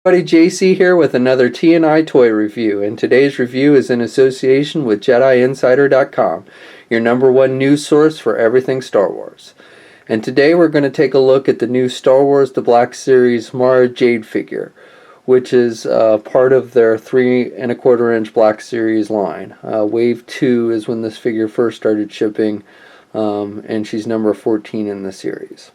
Buddy JC here with another T&I toy review, and today's review is in association with JediInsider.com, your #1 news source for everything Star Wars. And today we're going to take a look at the new Star Wars The Black Series Mara Jade figure, which is part of their 3¼ inch Black Series line. Wave 2 is when this figure first started shipping, and she's number 14 in the series.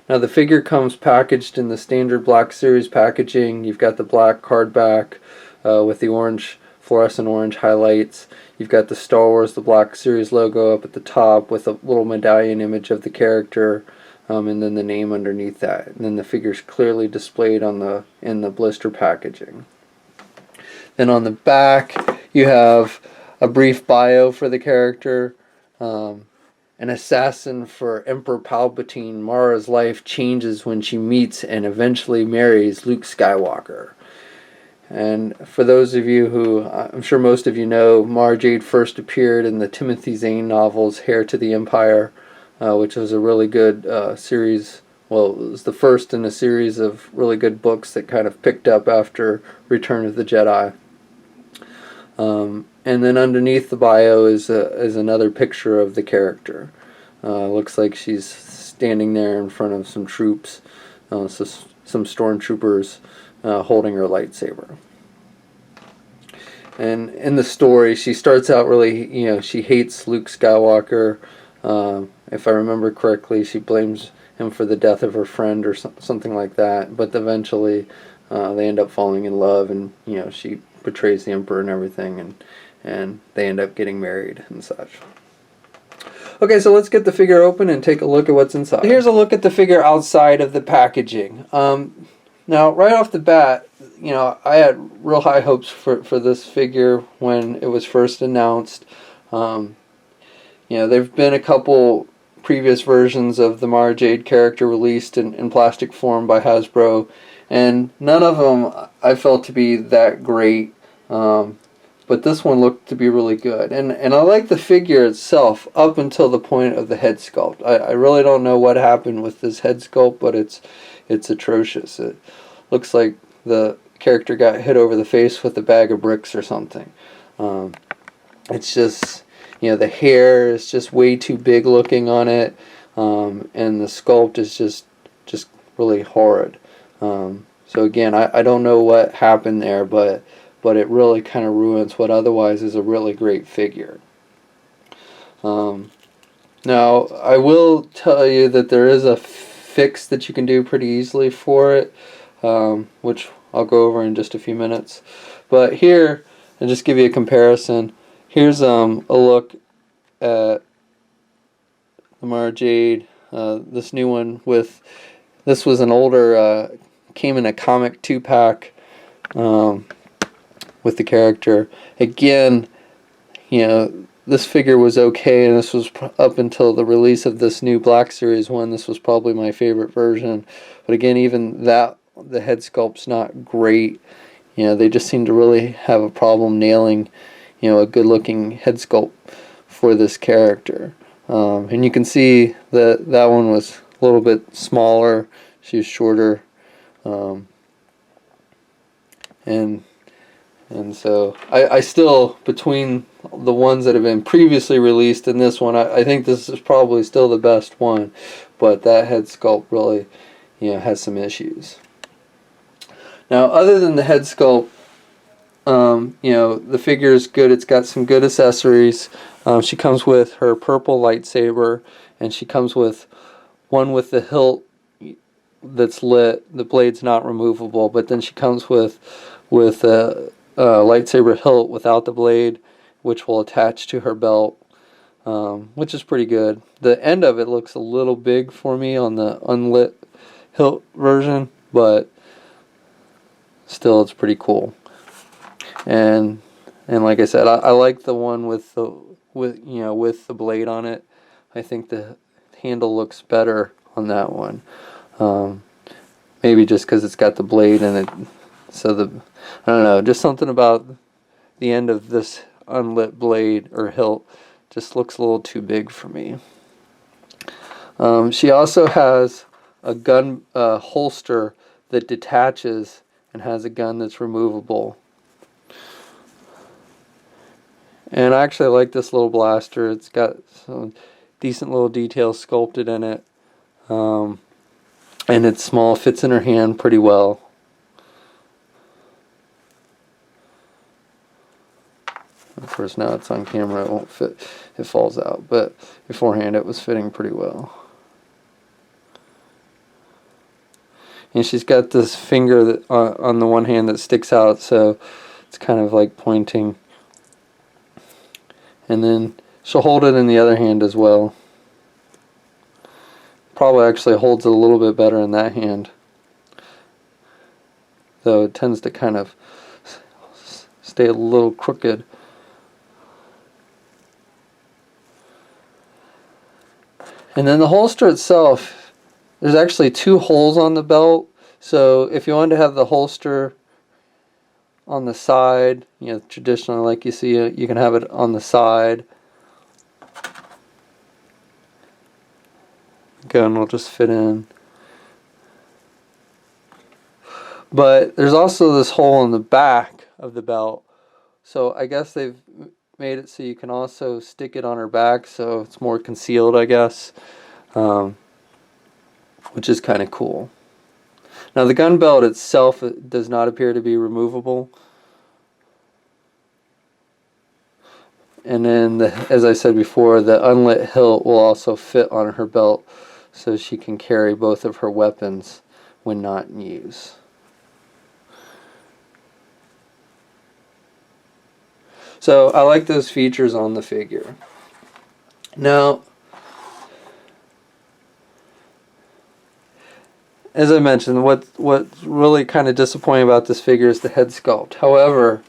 Now the figure comes packaged in the standard Black Series packaging. You've got the black card back with the orange, fluorescent orange highlights. You've got the Star Wars The Black Series logo up at the top with a little medallion image of the character, and then the name underneath that. And then the figure's clearly displayed in the blister packaging. Then on the back you have a brief bio for the character. An assassin for Emperor Palpatine, Mara's life changes when she meets and eventually marries Luke Skywalker. And for those of you who, I'm sure most of you know, Mara Jade first appeared in the Timothy Zahn novels Heir to the Empire, which was a really good series. Well, it was the first in a series of really good books that kind of picked up after Return of the Jedi. And then underneath the bio is another picture of the character. Looks like she's standing there in front of some troops, some stormtroopers holding her lightsaber. And in the story, she starts out really, she hates Luke Skywalker. If I remember correctly, she blames him for the death of her friend or something like that. But eventually, they end up falling in love, and she betrays the Emperor and everything, and they end up getting married and such. Okay, so let's get the figure open and take a look at what's inside. Here's a look at the figure outside of the packaging. Now, right off the bat, I had real high hopes for this figure when it was first announced. There have been a couple previous versions of the Mara Jade character released in plastic form by Hasbro, and none of them I felt to be that great. But this one looked to be really good. And I like the figure itself up until the point of the head sculpt. I really don't know what happened with this head sculpt, but it's atrocious. It looks like the character got hit over the face with a bag of bricks or something. It's just, the hair is just way too big looking on it, and the sculpt is just really horrid. So again, I don't know what happened there, but it really kind of ruins what otherwise is a really great figure. Now, I will tell you that there is a fix that you can do pretty easily for it, which I'll go over in just a few minutes. But here, and just give you a comparison, here's a look at the Mara Jade, this new one this was an older, came in a comic 2-pack, with the character. Again, this figure was okay, and this was up until the release of this new Black Series one. This was probably my favorite version. But again, even that, the head sculpt's not great. They just seem to really have a problem nailing, a good-looking head sculpt for this character. And you can see that one was a little bit smaller. She was shorter. And so I still, between the ones that have been previously released and this one, I think this is probably still the best one. But that head sculpt really, has some issues. Now, other than the head sculpt, the figure is good. It's got some good accessories. She comes with her purple lightsaber, and she comes with one with the hilt that's lit. The blade's not removable, but then she comes with a lightsaber hilt without the blade, which will attach to her belt, which is pretty good. The end of it looks a little big for me on the unlit hilt version, but still it's pretty cool. And like I said, I like the one with the blade on it. I think the handle looks better on that one. Maybe just because it's got the blade in it. So I don't know, just something about the end of this unlit blade or hilt just looks a little too big for me. She also has a gun holster that detaches and has a gun that's removable. And I actually like this little blaster. It's got some decent little details sculpted in it. And it's small, fits in her hand pretty well. Of course, now it's on camera, it won't fit, it falls out. But beforehand, it was fitting pretty well. And she's got this finger that, on the one hand that sticks out, so it's kind of like pointing. And then she'll hold it in the other hand as well. Probably actually holds it a little bit better in that hand, though it tends to kind of stay a little crooked. And then the holster itself, there's actually 2 holes on the belt, so if you wanted to have the holster on the side, you know, traditionally like you see it, you can have it on the side. Gun will just fit in. But there's also this hole in the back of the belt, so I guess they've made it so you can also stick it on her back, so it's more concealed, I guess, which is kind of cool. Now the gun belt itself, it does not appear to be removable. And then, as I said before, the unlit hilt will also fit on her belt, so she can carry both of her weapons when not in use. So I like those features on the figure. Now, as I mentioned, what's really kind of disappointing about this figure is the head sculpt. However,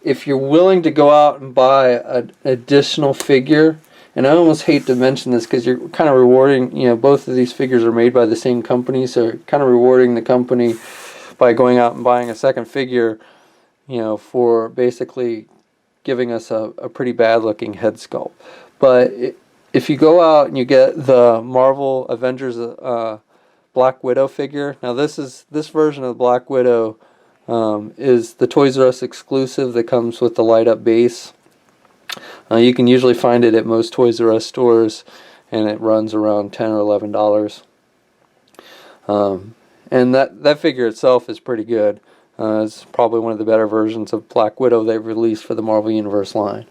if you're willing to go out and buy an additional figure, and I almost hate to mention this because you're kind of rewarding, you know, both of these figures are made by the same company, so you're kind of rewarding the company by going out and buying a second figure, you know, for basically giving us a pretty bad looking head sculpt. But if you go out and you get the Marvel Avengers Black Widow figure, now this version of Black Widow is the Toys R Us exclusive that comes with the light up base. You can usually find it at most Toys R Us stores, and it runs around $10 or $11. And that figure itself is pretty good. It's probably one of the better versions of Black Widow they've released for the Marvel Universe line.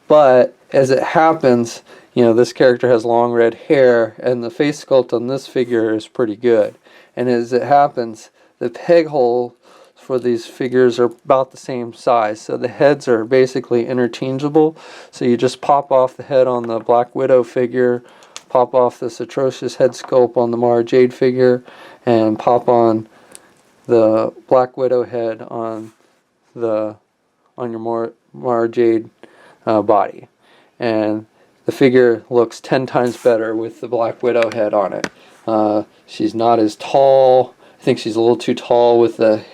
But as it happens, you know, this character has long red hair, and the face sculpt on this figure is pretty good. And as it happens, the peg hole for these figures are about the same size, so the heads are basically interchangeable. So you just pop off the head on the Black Widow figure, pop off this atrocious head sculpt on the Mara Jade figure, and pop on the Black Widow head on your Mara Jade body, and the figure looks 10 times better with the Black Widow head on it. She's not as tall. I think she's a little too tall with the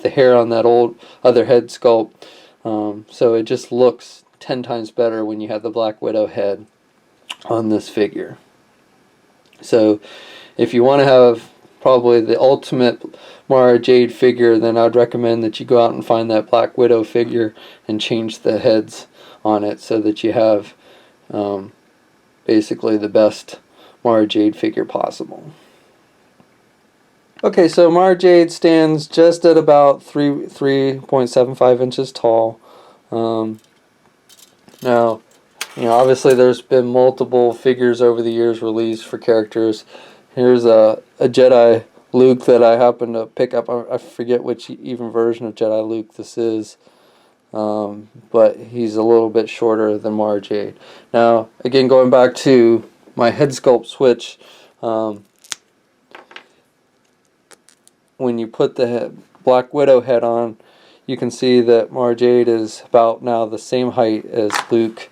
hair on that old other head sculpt. So it just looks 10 times better when you have the Black Widow head on this figure. So if you want to have probably the ultimate Mara Jade figure, then I'd recommend that you go out and find that Black Widow figure and change the heads on it so that you have basically the best Mara Jade figure possible. Okay, so Mara Jade stands just at about 3.75 inches tall. Now, you know, obviously there's been multiple figures over the years released for characters. Here's a Jedi Luke that I happened to pick up. I forget which even version of Jedi Luke this is, but he's a little bit shorter than Mara Jade. Now, again, going back to my head sculpt switch, when you put the Black Widow head on, you can see that Mara Jade is about now the same height as Luke.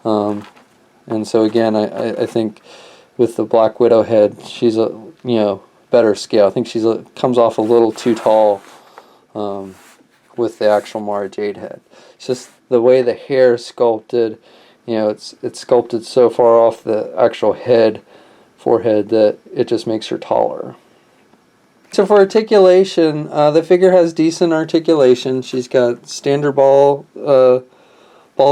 And so again, I think with the Black Widow head, she's a better scale. I think she's comes off a little too tall with the actual Mara Jade head. It's just the way the hair is sculpted. You know, it's sculpted so far off the actual forehead that it just makes her taller. So for articulation, the figure has decent articulation. She's got standard ball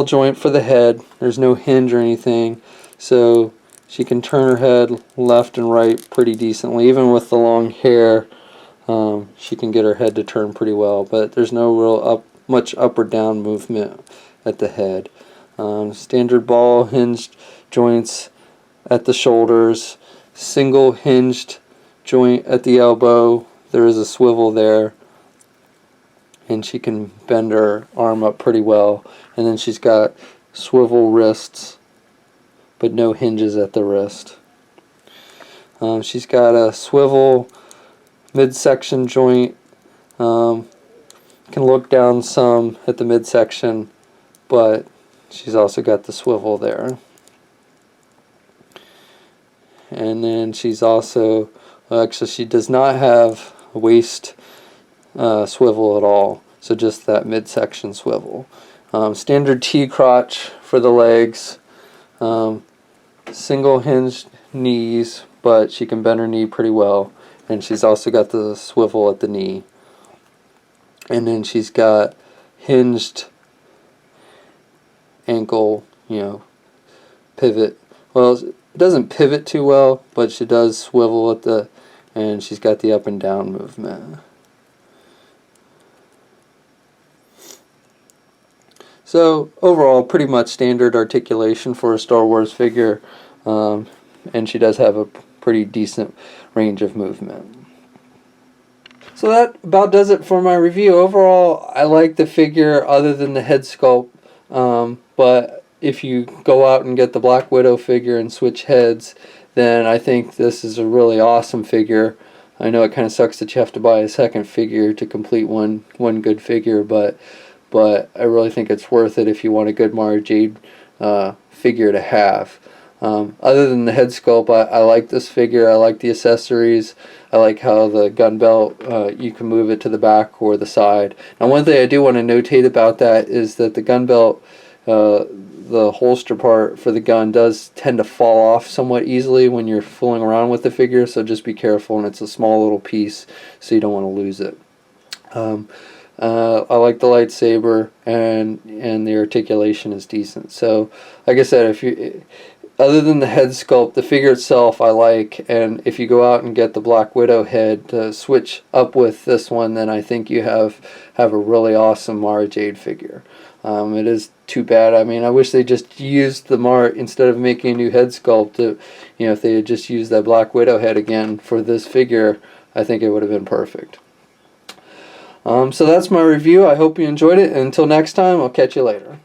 joint for the head. There's no hinge or anything, so she can turn her head left and right pretty decently. Even with the long hair, she can get her head to turn pretty well, but there's no real much up or down movement at the head. Standard ball hinged joints at the shoulders, single hinged joint at the elbow. There is a swivel there, and she can bend her arm up pretty well. And then she's got swivel wrists, but no hinges at the wrist. She's got a swivel midsection joint. Can look down some at the midsection, but she's also got the swivel there. And then she's also, actually she does not have a waist swivel at all, so just that midsection swivel. Standard T-crotch for the legs, single hinged knees, but she can bend her knee pretty well, and she's also got the swivel at the knee. And then she's got hinged ankle, pivot. Well, it doesn't pivot too well, but she does swivel at the, and she's got the up and down movement. So overall, pretty much standard articulation for a Star Wars figure, and she does have a pretty decent range of movement. So that about does it for my review. Overall, I like the figure other than the head sculpt, but if you go out and get the Black Widow figure and switch heads, then I think this is a really awesome figure. I know it kind of sucks that you have to buy a second figure to complete one good figure, but I really think it's worth it if you want a good Mara Jade figure to have. Other than the head sculpt, I like this figure. I like the accessories. I like how the gun belt, you can move it to the back or the side. Now, one thing I do want to notate about that is that the gun belt, the holster part for the gun does tend to fall off somewhat easily when you're fooling around with the figure, so just be careful, and it's a small little piece, so you don't want to lose it. I like the lightsaber, and the articulation is decent. So, like I said, other than the head sculpt, the figure itself I like, and if you go out and get the Black Widow head to switch up with this one, then I think you have a really awesome Mara Jade figure. It is too bad. I mean, I wish they just used the Mara, instead of making a new head sculpt, if they had just used that Black Widow head again for this figure, I think it would have been perfect. So that's my review. I hope you enjoyed it, and until next time, I'll catch you later.